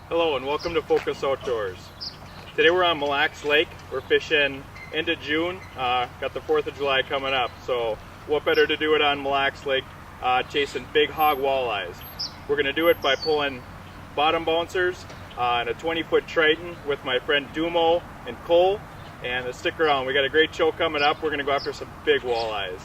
Hello and welcome to Focus Outdoors. Today we're on Mille Lacs Lake. We're fishing into June. Got the 4th of July coming up, so what better to do it on Mille Lacs Lake chasing big hog walleyes. We're going to do it by pulling bottom bouncers and a 20-foot Triton with my friend Dumo and Cole. And stick around, we got a great show coming up. We're going to go after some big walleyes.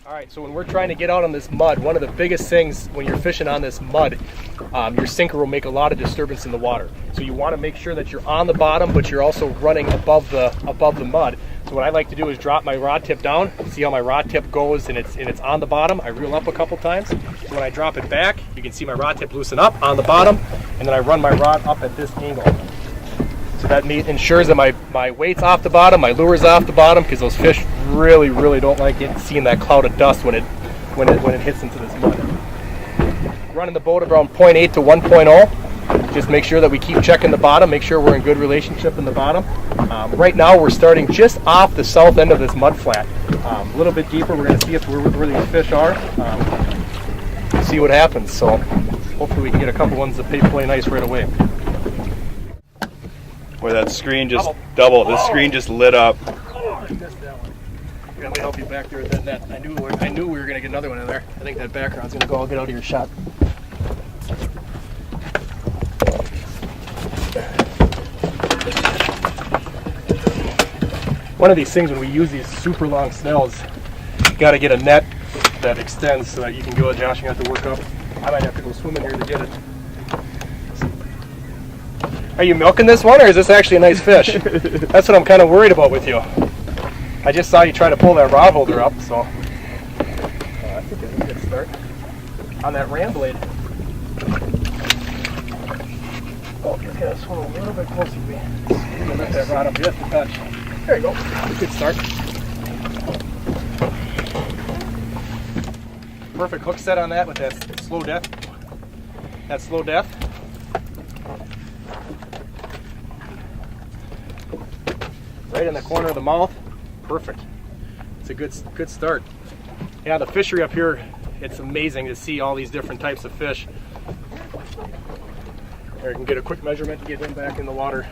Alright, so when we're trying to get out on this mud, one of the biggest things when you're fishing on this mud, your sinker will make a lot of disturbance in the water. So you want to make sure that you're on the bottom, but you're also running above the mud. So what I like to do is drop my rod tip down, see how my rod tip goes, and it's on the bottom. I reel up a couple times. So when I drop it back, you can see my rod tip loosen up on the bottom, and then I run my rod up at this angle. So that ensures that my weight's off the bottom, my lure's off the bottom, because those fish really don't like seeing that cloud of dust when it hits into this mud. Running the boat around 0.8 to 1.0. Just make sure that we keep checking the bottom, make sure we're in good relationship in the bottom. Right now we're starting just off the south end of this mud flat. A little bit deeper, we're going to see where these fish are. See what happens. So hopefully we can get a couple ones that play nice right away. Boy, that screen just doubled. The screen just lit up. Oh, I missed that one. Here, let me help you back there with that net. I knew we were going to get another one in there. I think that background's going to go. I'll get out of your shot. One of these things when we use these super long snells, you got to get a net that extends so that you can go. Josh, you have to work up. I might have to go swimming here to get it. Are you milking this one, or is this actually a nice fish? That's what I'm kind of worried about with you. I just saw you try to pull that rod holder up, so I think that's a good start on that ram blade. Oh, just gotta swim a little bit closer to me. I'm gonna lift that rod up just a touch. There you go. Good start. Perfect hook set on that with that slow death. That slow death. Right in the corner of the mouth. Perfect. It's a good start. Yeah, the fishery up here, it's amazing to see all these different types of fish. There, I can get a quick measurement to get him back in the water.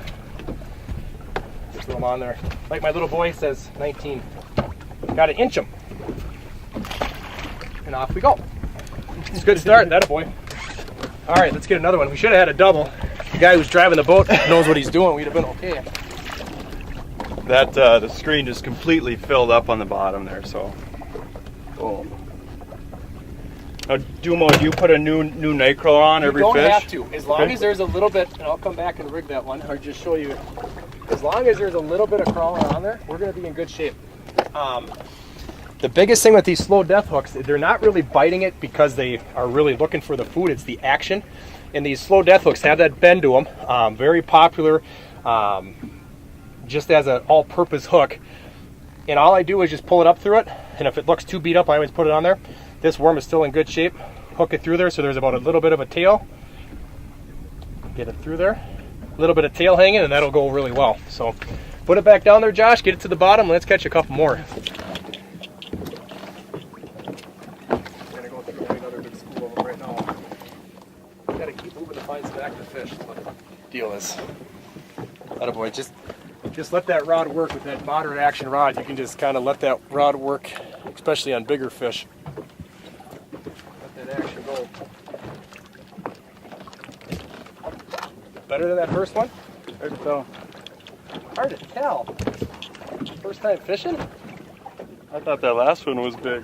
Just throw him on there. Like my little boy says, 19. Got to inch him. And off we go. It's a good start, that a boy. All right, let's get another one. We should have had a double. The guy who's driving the boat knows what he's doing. We'd have been okay. That the screen just completely filled up on the bottom there, so. Boom. Now, Dumo, do you put a new night crawler on every fish? You don't have to. As long as there's a little bit, and I'll come back and rig that one, or just show you. As long as there's a little bit of crawler on there, we're going to be in good shape. The biggest thing with these slow death hooks, they're not really biting it because they are really looking for the food. It's the action. And these slow death hooks have that bend to them. Very popular. Just as an all-purpose hook, and all I do is just pull it up through it, and if it looks too beat up I always put it on there. This worm is still in good shape. Hook it through there so there's about a little bit of a tail. Get it through there, a little bit of tail hanging, and that'll go really well. So put it back down there, Josh, get it to the bottom, let's catch a couple more. I'm gonna go through another big school of them right now. Gotta keep moving to find some active fish. That's what the deal is. Attaboy, just let that rod work with that moderate action rod. You can just kind of let that rod work, especially on bigger fish. Let that action go. Better than that first one? I think so. Hard to tell. First time fishing? I thought that last one was big.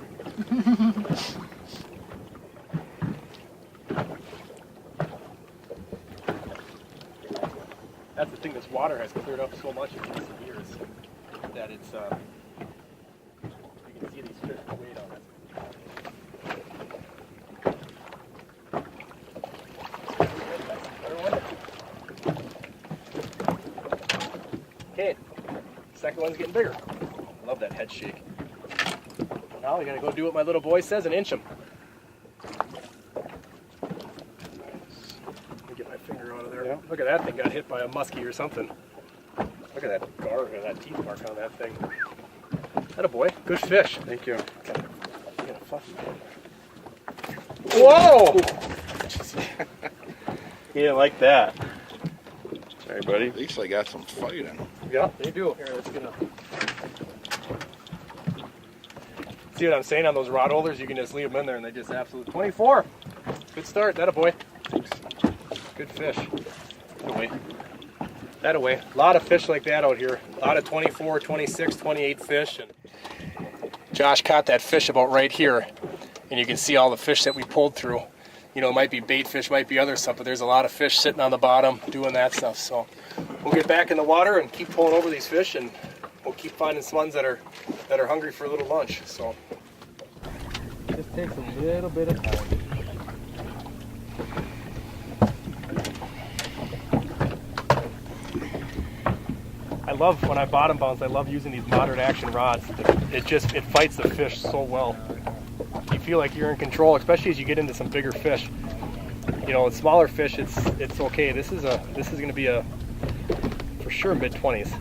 That's the thing, this water has cleared up so much in recent years that it's, you can see these fish weight on it. Okay, second one's getting bigger. I love that head shake. Now we gotta go do what my little boy says and inch him. Let me get my finger out of there. Yeah. Look at that thing, got hit by a muskie or something. Look at that gar, that teeth mark on that thing. Atta boy, good fish. Thank you. Whoa! He didn't like that. Sorry, buddy. At least I got some fighting. Yeah, they do. Here, let's get a... See what I'm saying on those rod holders? You can just leave them in there and they just absolutely... 24! Good start, that a boy. Good fish. That away. A lot of fish like that out here. A lot of 24, 26, 28 fish. And Josh caught that fish about right here. And you can see all the fish that we pulled through. You know, it might be bait fish, might be other stuff, but there's a lot of fish sitting on the bottom doing that stuff. So we'll get back in the water and keep pulling over these fish, and we'll keep finding some ones that are hungry for a little lunch. So it just takes a little bit of time. I love, when I bottom bounce, I love using these modern action rods. It fights the fish so well. You feel like you're in control, especially as you get into some bigger fish. You know, with smaller fish, it's okay. This is going to be a for sure mid-20s.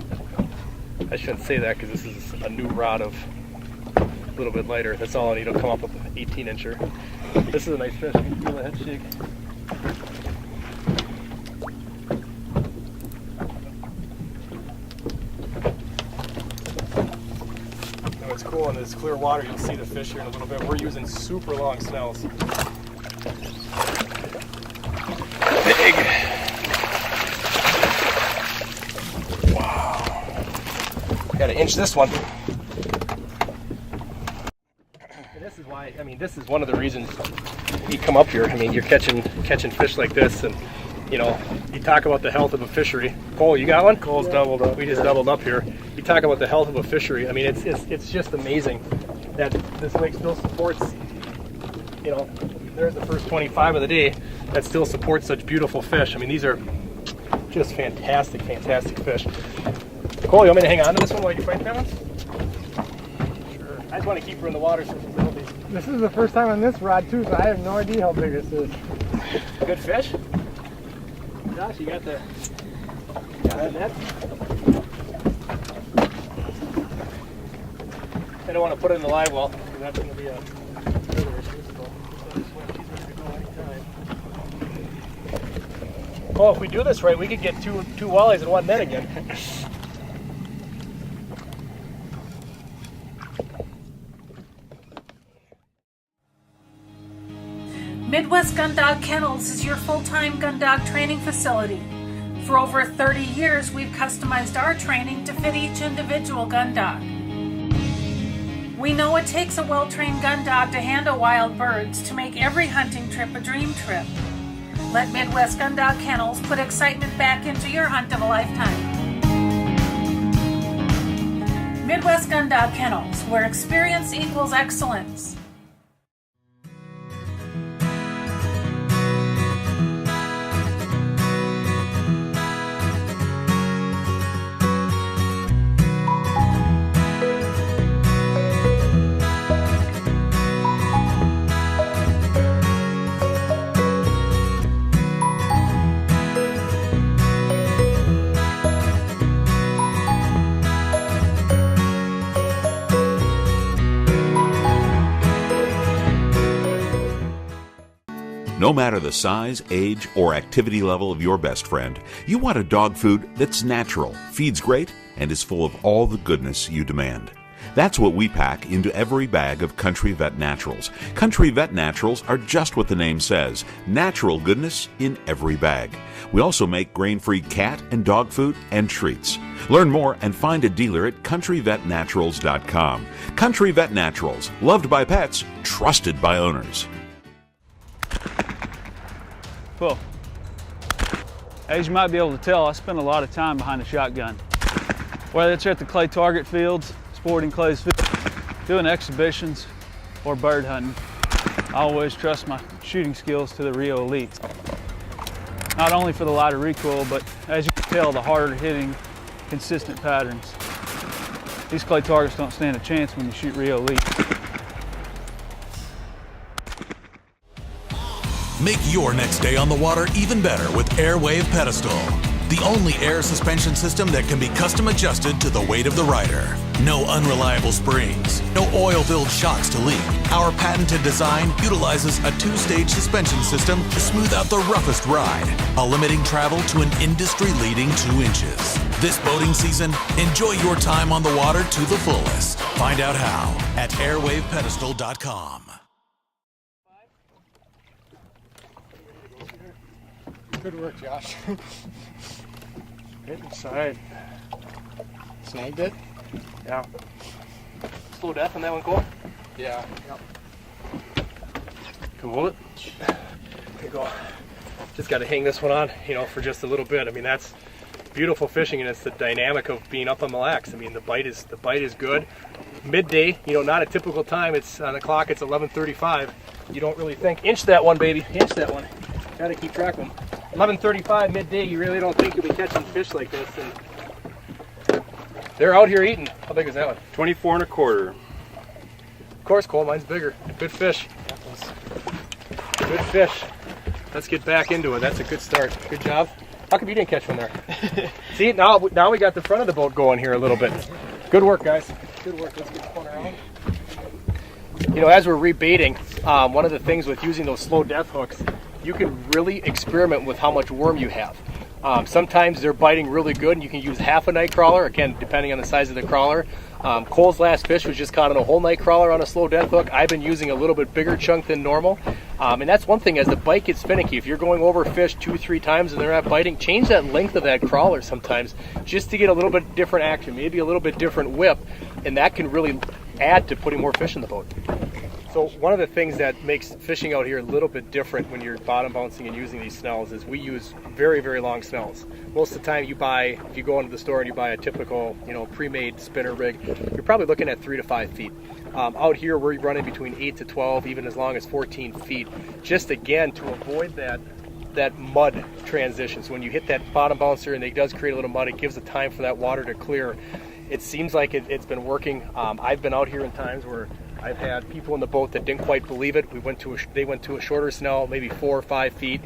I shouldn't say that because this is a new rod of a little bit lighter. That's all I need to come up with an 18-incher. This is a nice fish. You can feel the head shake. What's cool in this clear water, you'll see the fish here in a little bit. We're using super long snells. Big. Wow. Gotta inch this one. And this is why, I mean, this is one of the reasons you come up here. I mean, you're catching fish like this, and you know, you talk about the health of a fishery. Cole, you got one? Cole's doubled up. We just doubled up here. You talk about the health of a fishery. I mean, it's just amazing that this lake still supports, you know, there's the first 25 of the day that still supports such beautiful fish. I mean, these are just fantastic, fantastic fish. Cole, you want me to hang on to this one while you fight that one? Sure. I just want to keep her in the water so she'll build these. This is the first time on this rod too, so I have no idea how big this is. Good fish? Josh, you got the net? I don't want to put it in the live well, because that's going to be a further issue. So she's ready to go anytime. Oh, if we do this right, we could get two walleyes in one net again. Midwest Gun Dog Kennels is your full-time gun dog training facility. For over 30 years, we've customized our training to fit each individual gun dog. We know it takes a well-trained gun dog to handle wild birds to make every hunting trip a dream trip. Let Midwest Gun Dog Kennels put excitement back into your hunt of a lifetime. Midwest Gun Dog Kennels, where experience equals excellence. No matter the size, age, or activity level of your best friend, you want a dog food that's natural, feeds great, and is full of all the goodness you demand. That's what we pack into every bag of Country Vet Naturals. Country Vet Naturals are just what the name says, natural goodness in every bag. We also make grain-free cat and dog food and treats. Learn more and find a dealer at countryvetnaturals.com. Country Vet Naturals, loved by pets, trusted by owners. Well, as you might be able to tell, I spend a lot of time behind the shotgun. Whether it's at the clay target fields, sporting clays fields, doing exhibitions, or bird hunting, I always trust my shooting skills to the Rio Elites. Not only for the lighter recoil, but as you can tell, the harder hitting, consistent patterns. These clay targets don't stand a chance when you shoot Rio Elite. Make your next day on the water even better with Airwave Pedestal. The only air suspension system that can be custom adjusted to the weight of the rider. No unreliable springs, no oil-filled shocks to leak. Our patented design utilizes a 2-stage suspension system to smooth out the roughest ride, while limiting travel to an industry-leading 2 inches. This boating season, enjoy your time on the water to the fullest. Find out how at airwavepedestal.com. Good work, Josh. Hit inside. Snagged it? Yeah. Slow death on that one, Cole? Yeah. Can hold it. There you go. Just got to hang this one on, you know, for just a little bit. I mean, that's beautiful fishing, and it's the dynamic of being up on Mille Lacs. I mean, the bite is good. Midday, you know, not a typical time. It's on the clock. It's 11:35. You don't really think. Inch that one, baby. Inch that one. Got to keep track of them. 11:35 midday. You really don't think you'll be catching fish like this, and they're out here eating. How big is that one? 24 1/4. Of course, Cole. Mine's bigger. Good fish. Good fish. Let's get back into it. That's a good start. Good job. How come you didn't catch one there? See, now we got the front of the boat going here a little bit. Good work, guys. Good work. Let's get spun around. You know, as we're rebaiting, one of the things with using those slow death hooks, you can really experiment with how much worm you have. Sometimes they're biting really good, and you can use half a night crawler, again, depending on the size of the crawler. Cole's last fish was just caught on a whole night crawler on a slow death hook. I've been using a little bit bigger chunk than normal. And that's one thing, as the bite gets finicky, if you're going over fish 2-3 times and they're not biting, change that length of that crawler sometimes just to get a little bit different action, maybe a little bit different whip, and that can really add to putting more fish in the boat. So one of the things that makes fishing out here a little bit different when you're bottom bouncing and using these snells is we use very, very long snells. Most of the time if you go into the store and you buy a typical, you know, pre-made spinner rig, you're probably looking at 3 to 5 feet. Out here we're running between 8 to 12, even as long as 14 feet, just again to avoid that mud transition. So when you hit that bottom bouncer and it does create a little mud, it gives the time for that water to clear. It seems like it's been working. I've been out here in times where I've had people in the boat that didn't quite believe it. They went to a shorter snell, maybe 4 or 5 feet.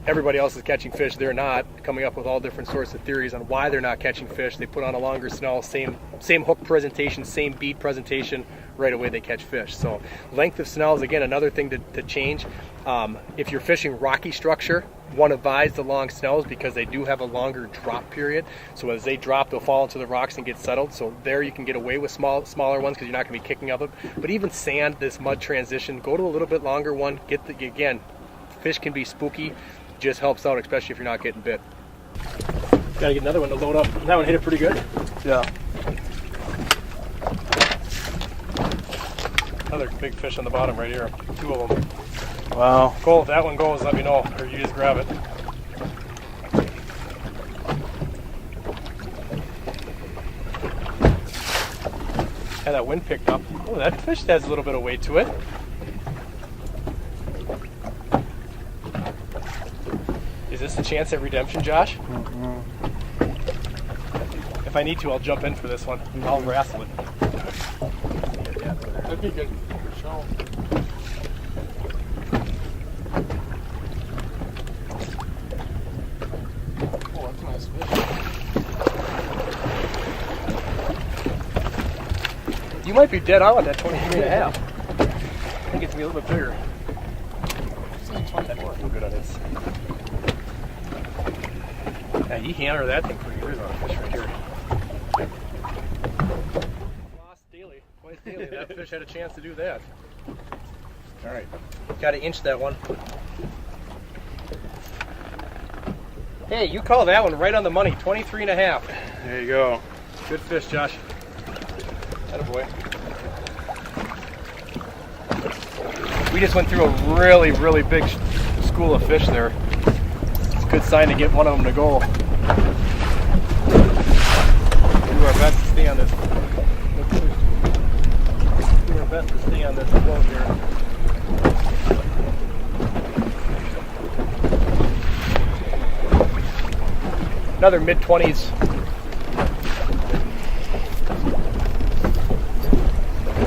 Everybody else is catching fish. They're not, coming up with all different sorts of theories on why they're not catching fish. They put on a longer snell, same hook presentation, same bead presentation. Right away they catch fish. So length of snell is again another thing to change. If you're fishing rocky structure, one advise the long snells because they do have a longer drop period. So as they drop, they'll fall into the rocks and get settled. So there you can get away with smaller ones because you're not going to be kicking up them. But even sand, this mud transition, go to a little bit longer one. Again, fish can be spooky. Just helps out, especially if you're not getting bit. Got to get another one to load up. That one hit it pretty good. Yeah. Another big fish on the bottom right here. 2 of them. Wow. Cole, if that one goes, let me know, or you just grab it. And that wind picked up. Oh, that fish has a little bit of weight to it. Is this a chance at redemption, Josh? If I need to, I'll jump in for this one. I'll wrestle it. That'd be good for show. Oh, that's a nice fish. You might be dead on with that 23 and a half. I think it's gonna be a little bit bigger. That didn't feel good on this. Yeah, you hammer that thing pretty good on a fish right here. Lost daily, twice daily. That fish had a chance to do that. All right, got to inch that one. Hey, you call that one right on the money, 23 and a half. There you go. Good fish, Josh. Attaboy. We just went through a really, really big school of fish there. It's a good sign to get one of them to go. We'll do our best to stay on this. Do our best to stay on this float here. Another mid-20s.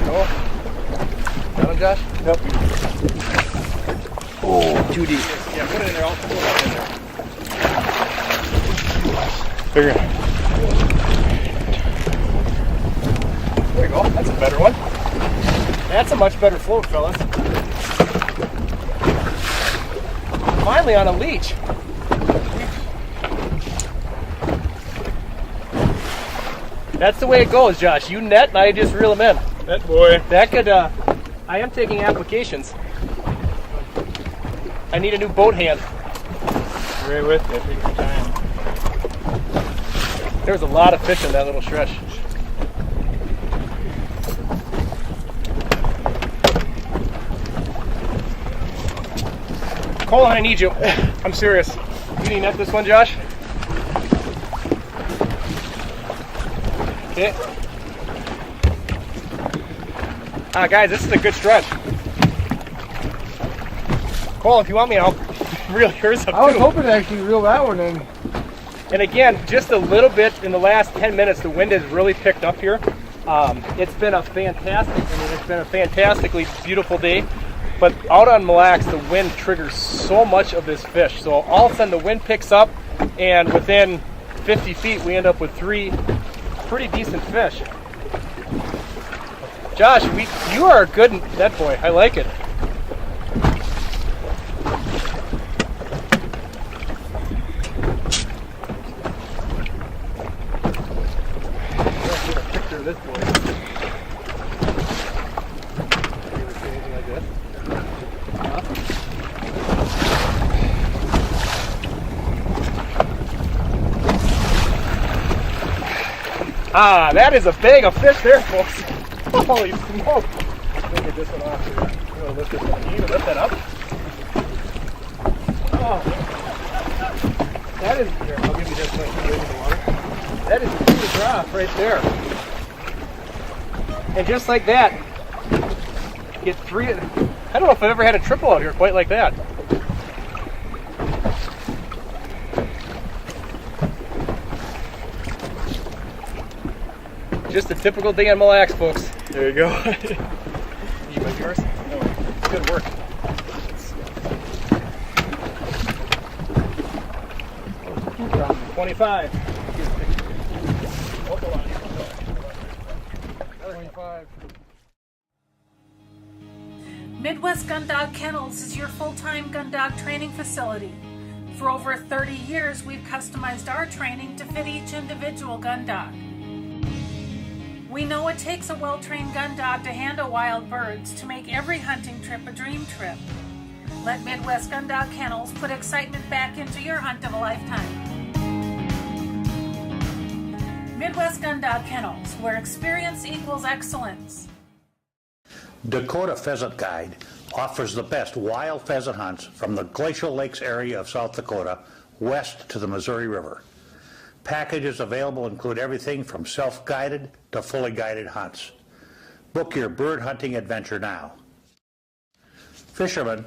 Go. Got him, Josh? Yep. Oh, too deep. Yeah, put it in there. I'll pull it up in there. Bigger. There you go. That's a better one. That's a much better float, fellas. Finally on a leech. That's the way it goes, Josh. You net and I just reel them in. That boy. That could, I am taking applications. I need a new boat hand. Right with you. Take your time. There's a lot of fish in that little stretch. Colin, I need you. I'm serious. You need to net this one, Josh? Okay. Guys, this is a good stretch. Cole, if you want me, I'll reel yours up I was too. hoping to actually reel that one in. And again, just a little bit in the last 10 minutes, the wind has really picked up here. It's been a fantastically beautiful day. But out on Mille Lacs, the wind triggers so much of this fish. So all of a sudden the wind picks up, and within 50 feet, we end up with 3 pretty decent fish. Josh, you are a good net boy. I like it. Get a picture of this boy. You ever see anything like this? Ah, that is a bag of fish there, folks. Holy smoke. Let me get this one off here. I'm going to lift this one. Can you even lift that up? Oh. That is, here, I'll give you this one. In the water. That is a huge drop right there. And just like that, get 3. I don't know if I've ever had a triple out here quite like that. Just a typical day on Mille Lacs, folks. There you go. You got yours? No. Good work. 25. 25. Midwest Gun Dog Kennels is your full-time gun dog training facility. For over 30 years, we've customized our training to fit each individual gun dog. We know it takes a well-trained gun dog to handle wild birds to make every hunting trip a dream trip. Let Midwest Gun Dog Kennels put excitement back into your hunt of a lifetime. Midwest Gun Dog Kennels, where experience equals excellence. Dakota Pheasant Guide offers the best wild pheasant hunts from the Glacial Lakes area of South Dakota west to the Missouri River. Packages available include everything from self-guided to fully guided hunts. Book your bird hunting adventure now. Fishermen,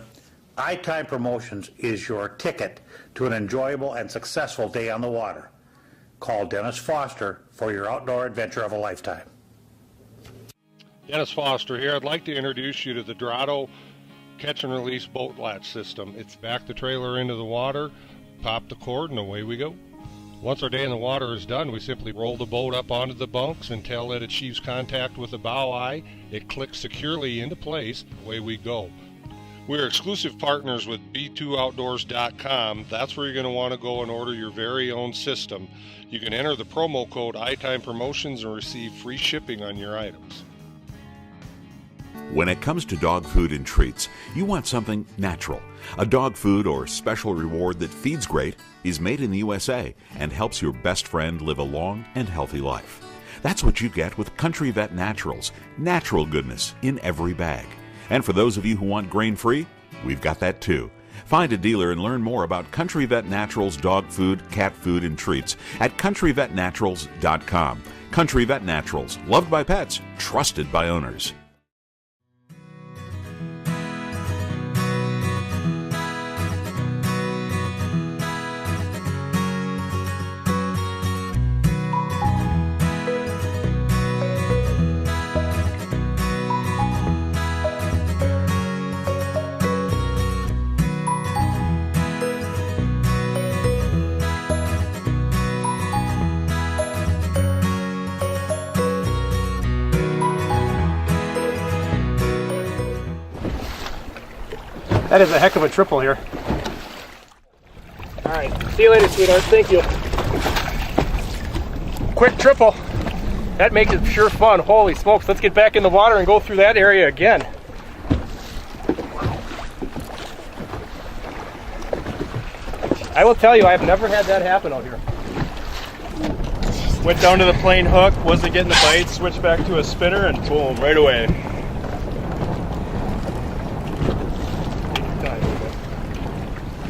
iTime Promotions is your ticket to an enjoyable and successful day on the water. Call Dennis Foster for your outdoor adventure of a lifetime. Dennis Foster here. I'd like to introduce you to the Dorado catch and release boat latch system. It's back the trailer into the water, pop the cord, and away we go. Once our day in the water is done, we simply roll the boat up onto the bunks until it achieves contact with the bow eye. It clicks securely into place. Away we go. We're exclusive partners with b2outdoors.com. That's where you're going to want to go and order your very own system. You can enter the promo code iTime Promotions and receive free shipping on your items. When it comes to dog food and treats, you want something natural. A dog food or special reward that feeds great, is made in the USA, and helps your best friend live a long and healthy life. That's what you get with Country Vet Naturals, natural goodness in every bag. And for those of you who want grain-free, we've got that too. Find a dealer and learn more about Country Vet Naturals dog food, cat food, and treats at countryvetnaturals.com. Country Vet Naturals, loved by pets, trusted by owners. That is a heck of a triple here. All right, see you later, sweetheart. Thank you. Quick triple. That makes it sure fun. Holy smokes, let's get back in the water and go through that area again. I will tell you, I've never had that happen out here. Went down to the plain hook, wasn't getting the bite, switched back to a spinner, and boom, right away.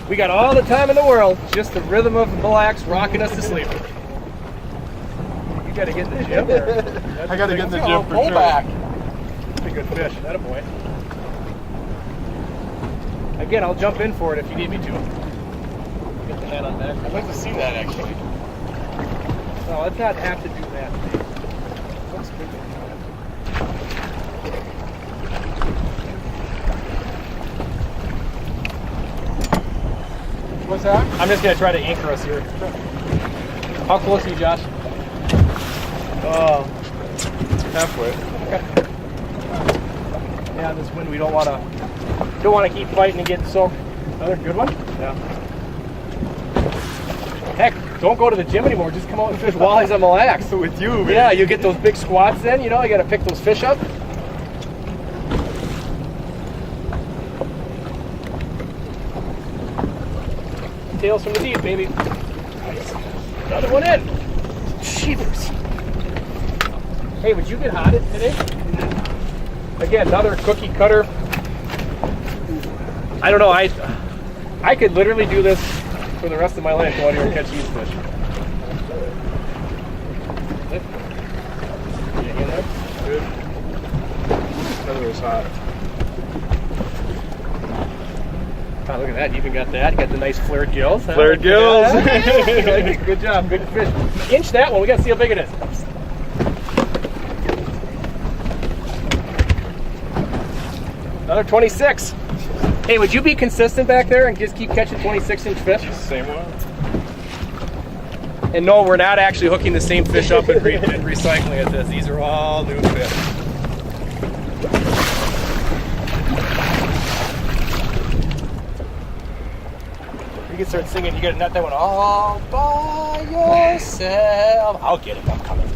We got all the time in the world, just the rhythm of the Mille Lacs rocking us to sleep. You gotta get in the gym. I gotta get in the gym for pull sure. Back. That's a good fish, that a boy. Again, I'll jump in for it if you need me to. Get the net on back. I'd like to see that actually. No, let's not have to do that. Looks good. What's that? I'm just gonna try to anchor us here. How close are you, Josh? Halfway. Okay. Yeah, this wind we don't want to keep fighting and get soaked. Another good one. Yeah. Heck, don't go to the gym anymore. Just come out and fish walleyes on Mille Lacs. With you, man. Yeah, you get those big squats in. You know, you got to pick those fish up. Tails from the deep, baby. Nice. Another one in. Jeepers. Hey, would you get hot today? Again, another cookie cutter. I don't know. I could literally do this for the rest of my life. Go out here and catch these fish. Good. Another was hot. Oh, look at that. You even got that. You got the nice flared gills. Huh? Flared gills. Good job. Good fish. Inch that one. We got to see how big it is. Another 26. Hey, would you be consistent back there and just keep catching 26-inch fish? Same one. And no, we're not actually hooking the same fish up and recycling it. These are all new fish. You can start singing. You gotta nut that one all by yourself. I'll get it. I'm coming.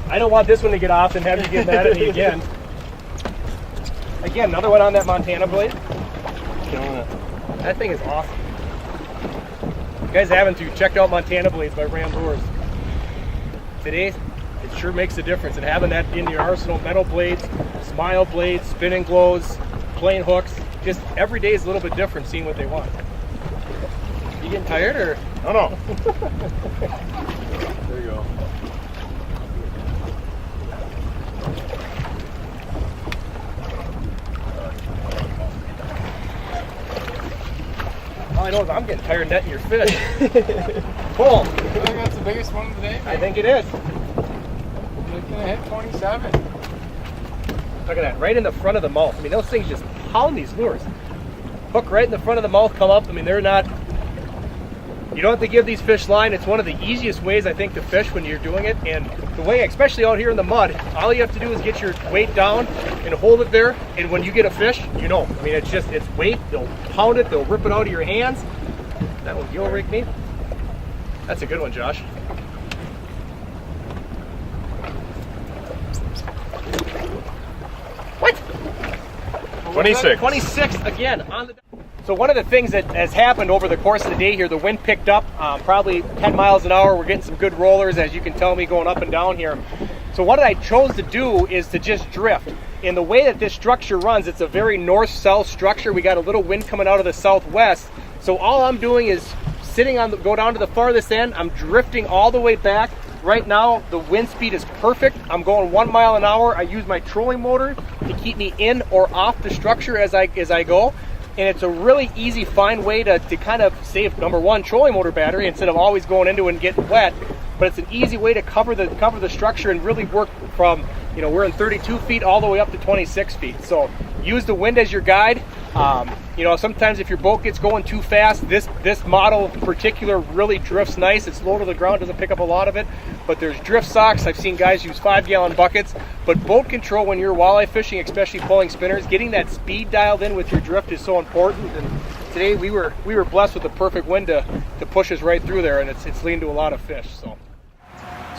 I don't want this one to get off and have you get mad at me again. Again, another one on that Montana blade. Killing it. That thing is awesome. If you guys haven't check out Montana Blades by Ram Lures. Today, it sure makes a difference. And having that in your arsenal, metal blades, smile blades, spinning glows, plain hooks, just every day is a little bit different seeing what they want. You getting tired or? Oh no. There you go. All I know is I'm getting tired netting your fish. Pull. I think that's the biggest one of the day. I think it is. It's gonna hit 27. Look at that, right in the front of the mouth. I mean, those things just pound these lures. Hook right in the front of the mouth, come up. I mean, they're not, you don't have to give these fish line. It's one of the easiest ways, I think, to fish when you're doing it. And the way, especially out here in the mud, all you have to do is get your weight down and hold it there. And when you get a fish, you know. I mean, it's weight. They'll pound it. They'll rip it out of your hands. That will gill rig me. That's a good one, Josh. 26. 26 again on the. So one of the things that has happened over the course of the day here, the wind picked up probably 10 miles an hour. We're getting some good rollers, as you can tell me, going up and down here. So what I chose to do is to just drift. In the way that this structure runs, it's a very north-south structure. We got a little wind coming out of the southwest. So all I'm doing is sitting on go down to the farthest end. I'm drifting all the way back. Right now, the wind speed is perfect. I'm going 1 mile an hour. I use my trolling motor to keep me in or off the structure as I go. And it's a really easy, fine way to kind of save, number one, trolling motor battery instead of always going into it and getting wet. But it's an easy way to cover the structure and really work from, you know, we're in 32 feet all the way up to 26 feet. So use the wind as your guide. You know, sometimes if your boat gets going too fast, this model in particular really drifts nice. It's low to the ground, doesn't pick up a lot of it. But there's drift socks. I've seen guys use 5-gallon buckets. But boat control when you're walleye fishing, especially pulling spinners, getting that speed dialed in with your drift is so important. And today we were blessed with the perfect wind to push us right through there, and it's leading to a lot of fish.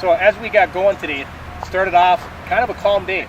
So as we got going today, started off kind of a calm day.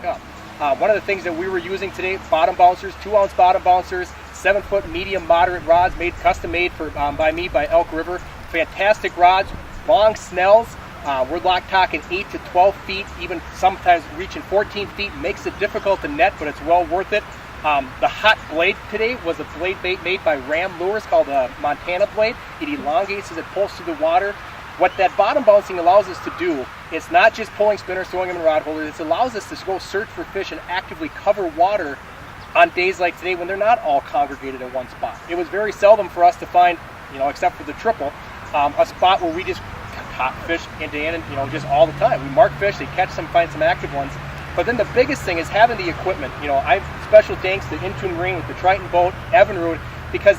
One of the things that we were using today, bottom bouncers, 2-ounce bottom bouncers, 7-foot medium moderate rods, custom made by me by Elk River. Fantastic rods, long snells. We're talking 8 to 12 feet, even sometimes reaching 14 feet. Makes it difficult to net, but it's well worth it. The hot blade today was a blade bait made by Ram Lures called a Montana blade. It elongates as it pulls through the water. What that bottom bouncing allows us to do, it's not just pulling spinners, throwing them in rod holders, it allows us to go search for fish and actively cover water on days like today when they're not all congregated at one spot. It was very seldom for us to find, you know, except for the triple, a spot where we just caught fish day in and, you know, just all the time. We mark fish, they catch some, find some active ones. But then the biggest thing is having the equipment. You know, I have special thanks to Intune Marine with the Triton boat, Evinrude, because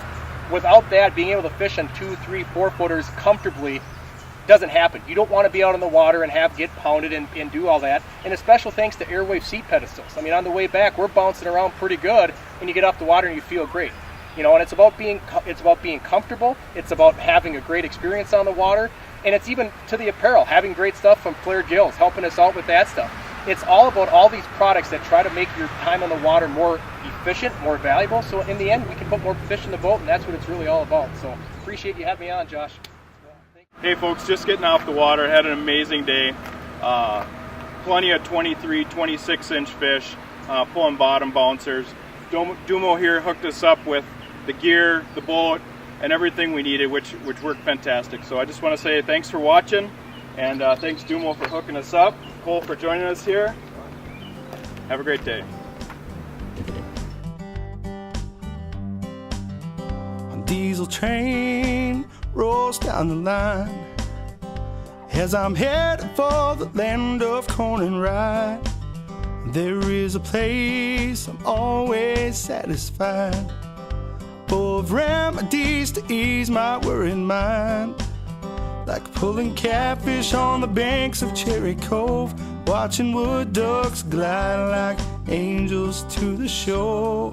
without that, being able to fish on 2, 3, 4 footers comfortably doesn't happen. You don't want to be out on the water and get pounded and do all that. And a special thanks to Airwave seat pedestals. I mean, on the way back, we're bouncing around pretty good, and you get off the water and you feel great. You know, and it's about being comfortable. It's about having a great experience on the water, and it's even to the apparel, having great stuff from Claire Gills helping us out with that stuff. It's all about all these products that try to make your time on the water more efficient, more valuable. So in the end, we can put more fish in the boat, and that's what it's really all about. So appreciate you having me on, Josh. Hey folks, just getting off the water, had an amazing day. Plenty of 23, 26-inch fish, pulling bottom bouncers. Dumo here hooked us up with the gear, the boat, and everything we needed, which worked fantastic. So I just want to say thanks for watching, and thanks Dumo for hooking us up, Cole for joining us here. Have a great day. A diesel train rolls down the line as I'm headed for the land of corn and rye. There is a place I'm always satisfied, full of remedies to ease my worried mind, like pulling catfish on the banks of Cherry Cove, watching wood ducks glide like angels to the shore.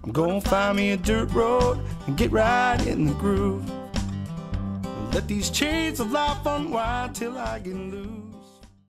I'm gonna find me a dirt road and get right in the groove. Let these chains of life unwind till I get loose.